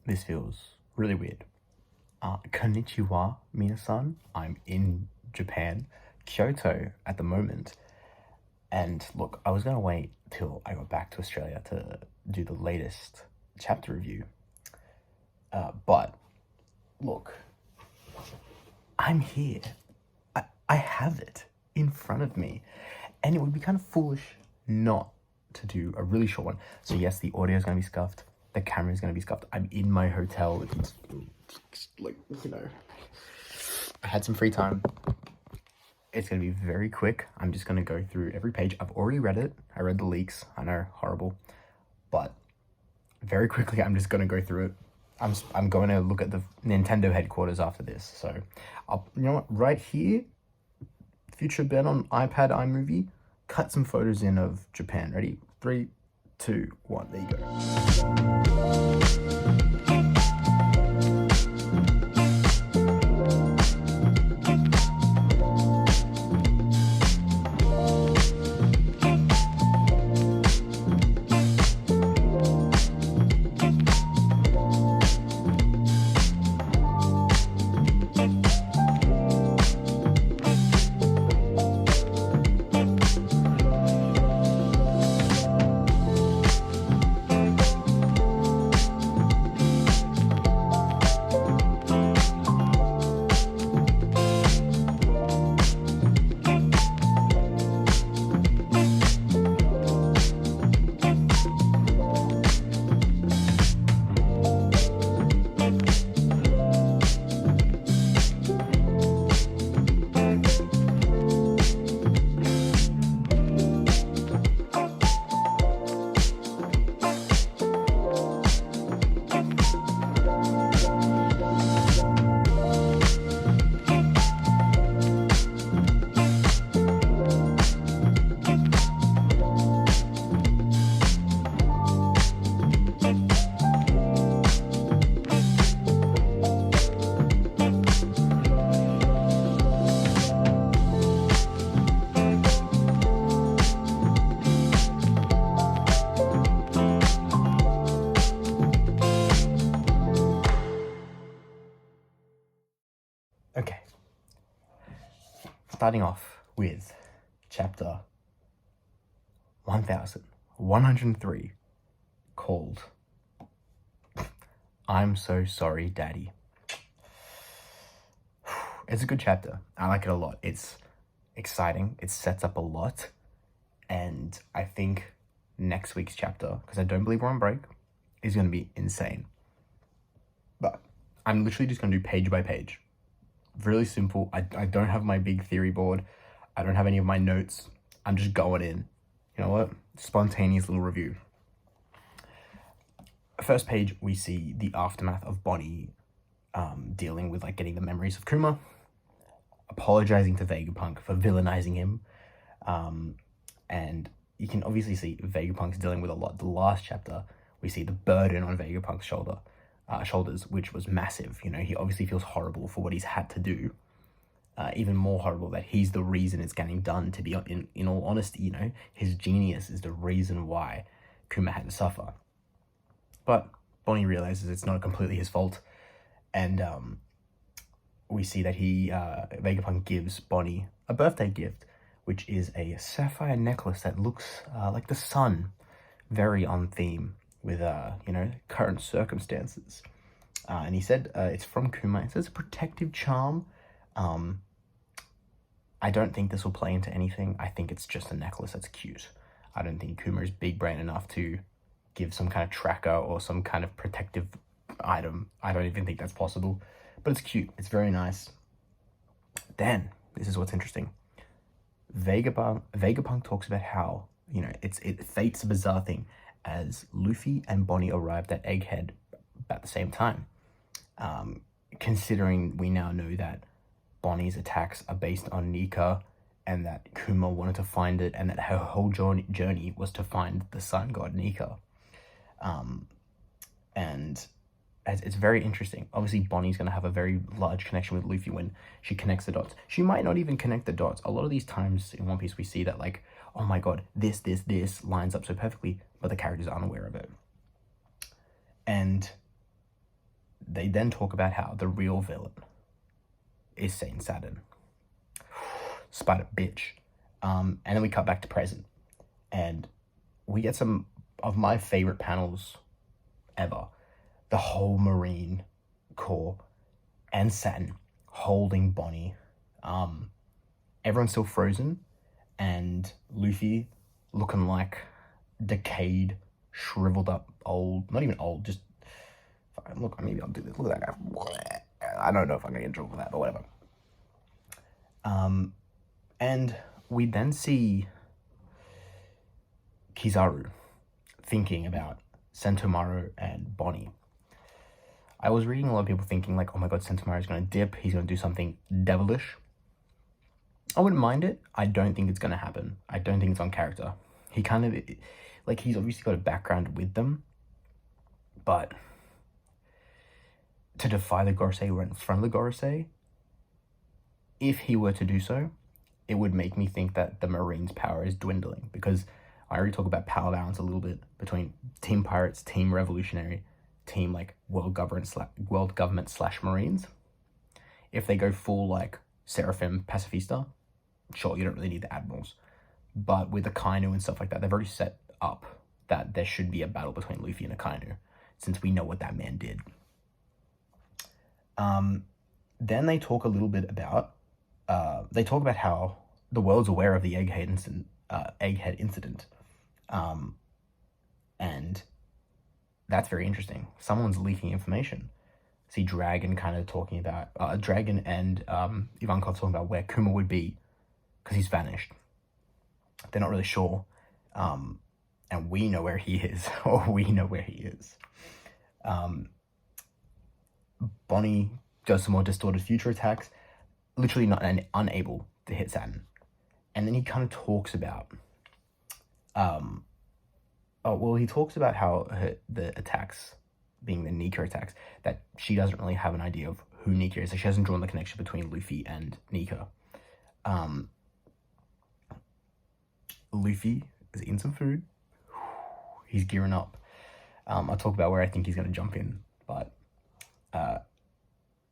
this feels really weird. Konnichiwa, minasan. I'm in Japan, Kyoto at the moment. And look, I was going to wait till I got back to Australia to do the latest chapter review. But look, I'm here. I have it in front of me. And it would be kind of foolish not to do a really short one. So yes, the audio is going to be scuffed. The camera is going to be scuffed. I'm in my hotel. It's like, I had some free time. It's going to be very quick. I'm just going to go through every page. I've already read it. I read the leaks. I know, horrible. But very quickly, I'm just going to go through it. I'm going to look at the Nintendo headquarters after this. So, you know what? Right here, future Ben on iPad iMovie, cut some photos in of Japan. Ready? 3, 2, 1. There you go. Okay, starting off with chapter 1103, called I'm So Sorry, Daddy. It's a good chapter. I like it a lot. It's exciting. It sets up a lot. And I think next week's chapter, because I don't believe we're on break, is going to be insane. But I'm literally just going to do page by page. Really simple. I don't have my big theory board. I don't have any of my notes. I'm just going in. You know what? Spontaneous little review. First page, we see the aftermath of Bonnie dealing with getting the memories of Kuma, apologizing to Vegapunk for villainizing him. And you can obviously see Vegapunk's dealing with a lot. The last chapter, we see the burden on Vegapunk's shoulders, which was massive. You know, he obviously feels horrible for what he's had to do. Even more horrible that he's the reason it's getting done, to be in all honesty. You know, his genius is the reason why Kuma had to suffer. But Bonnie realizes it's not completely his fault. And we see that Vegapunk gives Bonnie a birthday gift, which is a sapphire necklace that looks like the sun, very on theme with, current circumstances. And he said it's from Kuma. It says a protective charm. I don't think this will play into anything. I think it's just a necklace that's cute. I don't think Kuma is big brain enough to give some kind of tracker or some kind of protective item. I don't even think that's possible. But it's cute. It's very nice. Then, this is what's interesting. Vegapunk talks about how, fate's a bizarre thing, as Luffy and Bonnie arrived at Egghead at the same time. Considering we now know that Bonnie's attacks are based on Nika, and that Kuma wanted to find it, and that her whole journey was to find the sun god Nika. And it's very interesting. Obviously, Bonnie's going to have a very large connection with Luffy when she connects the dots. She might not even connect the dots. A lot of these times in One Piece, we see that, oh my god, this lines up so perfectly, but the characters aren't aware of it. And they then talk about how the real villain is Saint Saturn. Spider bitch. And then we cut back to present. And we get some of my favorite panels ever. The whole Marine Corps and Saturn holding Bonnie. Everyone's still frozen, and Luffy looking like decayed, shriveled up, old, not even old, just, look, maybe I'll do this. Look at that guy. I don't know if I'm gonna get in trouble for that, but whatever. And we then see Kizaru thinking about Sentomaru and Bonnie. I was reading a lot of people thinking like, oh my god, Sentomaru's gonna dip, he's gonna do something devilish. I wouldn't mind it. I don't think it's gonna happen. I don't think it's on character. He kind of, like, he's obviously got a background with them, but to defy the Gorosei right in front of the Gorosei, if he were to do so, it would make me think that the Marines' power is dwindling, because I already talk about power balance a little bit between Team Pirates, Team Revolutionary, Team like world government / Marines. If they go full like Seraphim Pacifista, sure, you don't really need the admirals, but with Akainu and stuff like that, they've already set up that there should be a battle between Luffy and Akainu, since we know what that man did. Then they talk a little bit about how the world's aware of the Egghead incident, and that's very interesting. Someone's leaking information. See Dragon kind of talking about Dragon and Ivankov talking about where Kuma would be because he's vanished. They're not really sure, and we know where he is, or we know where he is. Bonnie does some more distorted future attacks, literally unable to hit Saturn. And then he kind of talks about, he talks about how the attacks, being the Nika attacks, that she doesn't really have an idea of who Nika is. So she hasn't drawn the connection between Luffy and Nika. Luffy is eating some food. He's gearing up. I'll talk about where I think he's going to jump in, but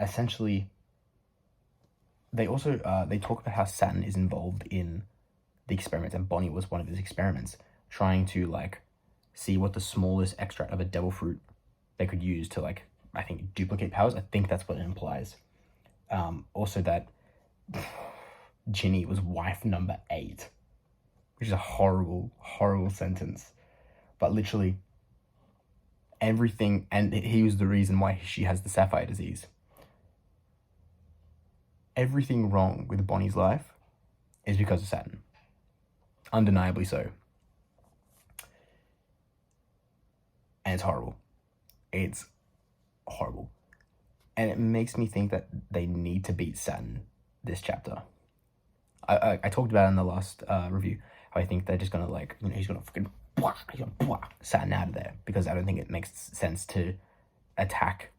essentially, they also they talk about how Saturn is involved in the experiments, and Bonnie was one of his experiments, trying to like see what the smallest extract of a devil fruit they could use to, like, I think, duplicate powers. I think that's what it implies. Also that Ginny was wife number 8, which is a horrible, horrible sentence. But literally everything, and he was the reason why she has the sapphire disease. Everything wrong with Bonnie's life is because of Saturn. Undeniably so. And it's horrible. It's horrible. And it makes me think that they need to beat Saturn this chapter. I talked about it in the last review, how I think they're just gonna, like, he's gonna Saturn out of there, because I don't think it makes sense to attack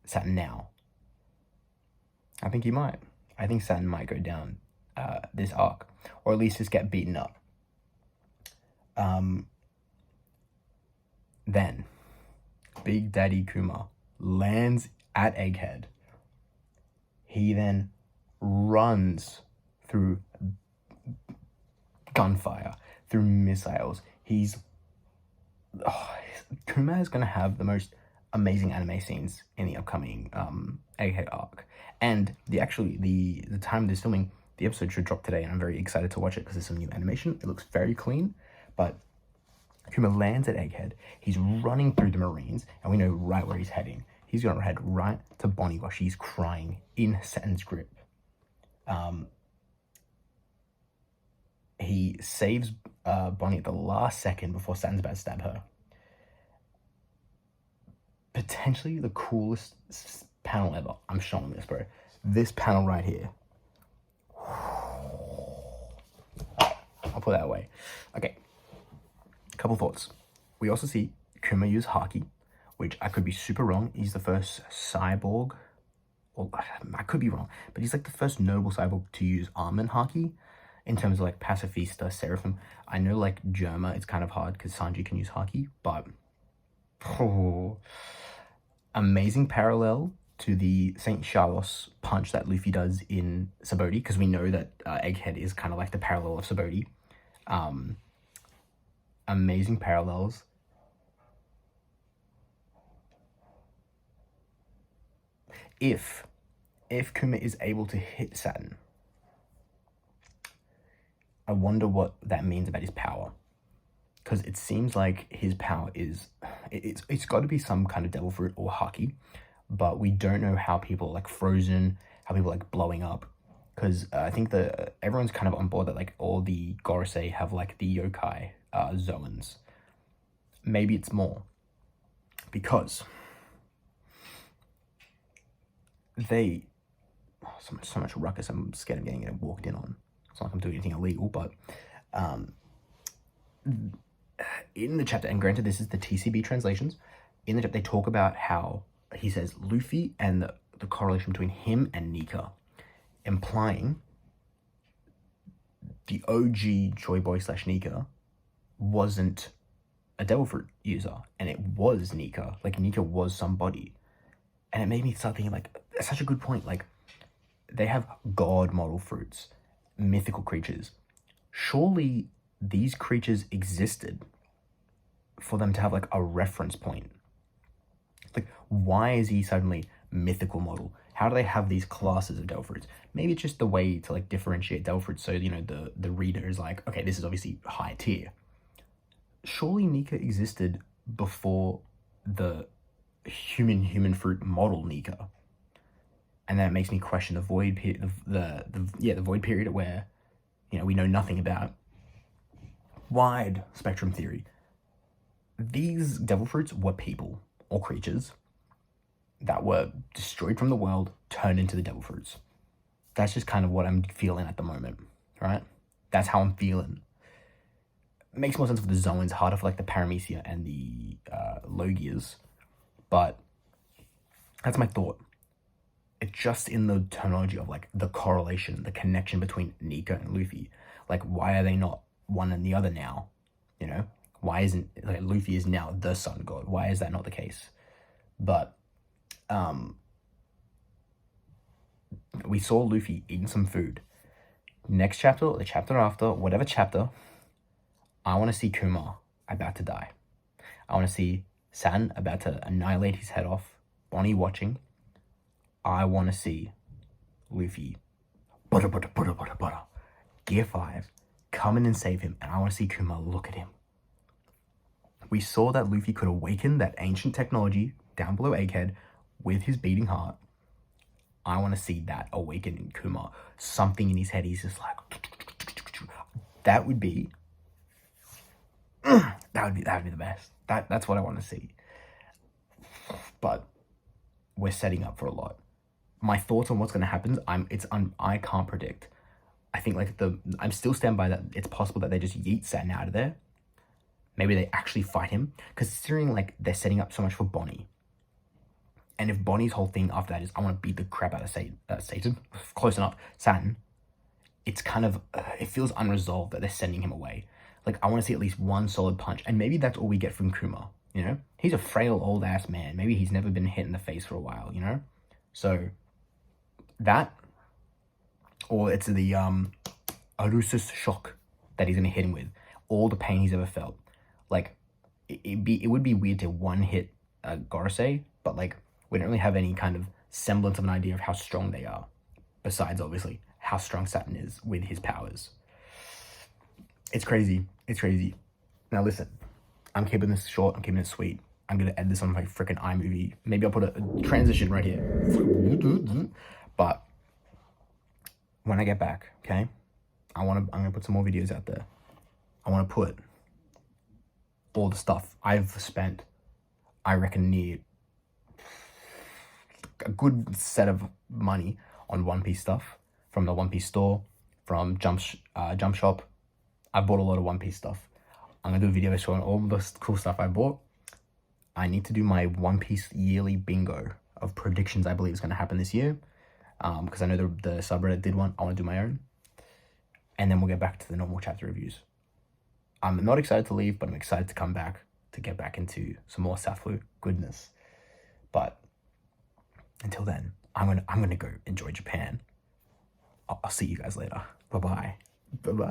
Saturn now. I think he might. I think Saturn might go down this arc, or at least just get beaten up. Then Big Daddy Kuma lands at Egghead. He then runs through gunfire, through missiles. Kuma is going to have the most amazing anime scenes in the upcoming Egghead arc. And the time of this filming, the episode should drop today, and I'm very excited to watch it because there's some new animation. It looks very clean, but Kuma lands at Egghead. He's running through the Marines, and we know right where he's heading. He's going to head right to Bonnie while she's crying in Saturn's grip. He saves Bonnie at the last second before Saturn's about to stab her. Potentially the coolest panel ever. I'm showing this, bro. This panel right here. I'll put that away. Okay. Couple thoughts. We also see Kuma use Haki, which I could be super wrong. He's the first cyborg, or I could be wrong, but he's like the first notable cyborg to use Armin Haki in terms of like Pacifista, Seraphim. I know like Germa, it's kind of hard because Sanji can use Haki, but amazing parallel to the Saint Charlos punch that Luffy does in Sabaody, because we know that Egghead is kind of like the parallel of Sabaody. Amazing parallels. If Kuma is able to hit Saturn, I wonder what that means about his power. Because it seems like his power is, it's got to be some kind of devil fruit or haki, but we don't know how people like frozen, how people like blowing up. Because I think everyone's kind of on board that like all the Gorosei have like the yokai zoans. Maybe it's more. Because they, so much ruckus, I'm scared of getting it walked in on. It's not like I'm doing anything illegal, but in the chapter, and granted this is the TCB translations, in the chapter they talk about how he says Luffy and the correlation between him and Nika, implying the OG Joy Boy / Nika wasn't a devil fruit user, and it was Nika. Like Nika was somebody, and it made me start thinking like, that's such a good point. Like they have god model fruits, mythical creatures. Surely these creatures existed for them to have like a reference point. Like, why is he suddenly mythical model? How do they have these classes of devil fruits? Maybe it's just the way to like differentiate devil fruits, so you know the reader is like, okay, this is obviously high tier. Surely Nika existed before the human fruit model Nika, and that makes me question the void period, the void period where, you know, we know nothing about. Wide spectrum theory. These devil fruits were people or creatures that were destroyed from the world, turned into the devil fruits. That's just kind of what I'm feeling at the moment, right? That's how I'm feeling. It makes more sense for the Zoans, harder for like the Paramecia and the Logias, but that's my thought. It's just in the terminology of like the correlation, the connection between Nika and Luffy. Like, why are they not one and the other now? You know, why isn't like Luffy is now the sun god? Why is that not the case? But we saw Luffy eating some food. Next chapter, or the chapter after, whatever chapter, I want to see Kuma about to die. I want to see San about to annihilate his head off, Bonnie watching. I want to see Luffy, butter, Gear 5, come in and save him, and I want to see Kuma look at him. We saw that Luffy could awaken that ancient technology down below Egghead with his beating heart. I want to see that awaken in Kuma. Something in his head, he's just like, that would be the best. That's what I want to see. But we're setting up for a lot. My thoughts on what's going to happen, I can't predict. I think like I'm still stand by that. It's possible that they just yeet Saturn out of there. Maybe they actually fight him, considering like they're setting up so much for Bonnie. And if Bonnie's whole thing after that is, I want to beat the crap out of Satan, close enough, Saturn, it's kind of, it feels unresolved that they're sending him away. Like, I want to see at least one solid punch, and maybe that's all we get from Kuma, you know? He's a frail old-ass man. Maybe he's never been hit in the face for a while, you know? So, that, or it's the Arusus shock that he's going to hit him with. All the pain he's ever felt. Like, it would be weird to one-hit Gorosei, but, like, we don't really have any kind of semblance of an idea of how strong they are. Besides, obviously, how strong Saturn is with his powers. It's crazy. It's crazy. Now, listen. I'm keeping this short. I'm keeping it sweet. I'm going to edit this on my freaking iMovie. Maybe I'll put a transition right here. But when I get back, okay, I'm going to put some more videos out there. I want to put all the stuff I've spent, I reckon, near a good set of money on One Piece stuff from the One Piece store, from Jump Shop. I bought a lot of One Piece stuff. I'm going to do a video showing all the cool stuff I bought. I need to do my One Piece yearly bingo of predictions I believe is going to happen this year. Because I know the subreddit did one. I want to do my own. And then we'll get back to the normal chapter reviews. I'm not excited to leave, but I'm excited to come back to get back into some more South Blue goodness. But until then, I'm gonna go enjoy Japan. I'll see you guys later. Bye bye. Bye bye.